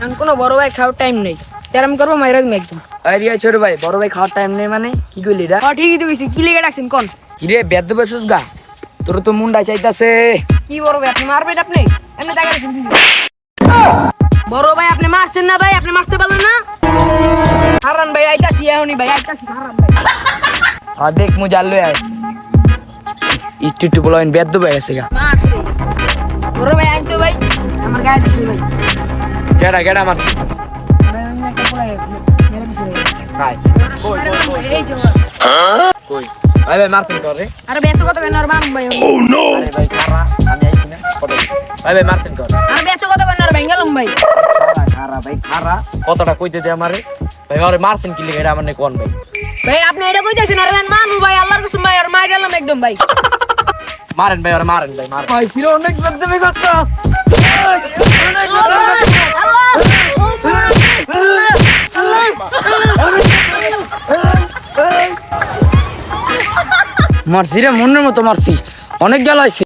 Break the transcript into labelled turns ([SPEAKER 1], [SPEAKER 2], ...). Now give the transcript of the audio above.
[SPEAKER 1] আমি কোনো বড় ভাই খাওয়ার টাইম নেই তেরাম করবো মাইরা তুমি একদম
[SPEAKER 2] আরে ছোট ভাই বড় ভাই খাওয়ার টাইম নেই মানে কি কইলি রা
[SPEAKER 1] ঠিকই তো গেছি কি লেগে ডাকছেন কোন
[SPEAKER 2] কি রে বেদ্য বেসুস গা তোর তো মুন্ডা চাইতাছে
[SPEAKER 1] কি বড় ভাই আপনি মারবেন আপনি এমনি দেখা গেছেন বড় ভাই আপনি মারছেন না ভাই আপনি মারতে পারলেন না হারান ভাই আইতাছি এখনই ভাই আইতাছি হারান ভাই
[SPEAKER 2] দেখ মু জানলো আয় একটু একটু বলেন বেদ্য ভাই আছে গা
[SPEAKER 1] মারছে বড় ভাই আইতো ভাই আমার গায়ে দিছে ভাই
[SPEAKER 2] কেডা কেডা মারছি
[SPEAKER 1] ভাই আমি একটা পোলাই মেরে দিছে ভাই
[SPEAKER 2] ভাই
[SPEAKER 1] এই যে
[SPEAKER 2] কই ভাই ভাই মারছেন কর রে
[SPEAKER 1] আরে বেচ কত কেন আর মারুম ভাই
[SPEAKER 2] আরে ভাই খারা আমি আইছি না কত ভাই ভাই মারছেন কর
[SPEAKER 1] আরে বেচ কত কেন আর ভেঙ্গালুম ভাই
[SPEAKER 2] খারা ভাই খারা কতটা কইতে দে আমারে ভাই আরে মারছেন কি লিখে এটা আমার নে কোন ভাই
[SPEAKER 1] ভাই আপনি এটা কইতাছেন আর ভাই মানু ভাই আল্লাহর কসম ভাই আর মার গেলাম একদম ভাই
[SPEAKER 2] মারেন ভাই আরে মারেন ভাই মার ভাই ফিরে অনেক বেদ্য ভাই কষ্ট মারছি রে মনের মতো মারছি অনেক জ্বালাইছি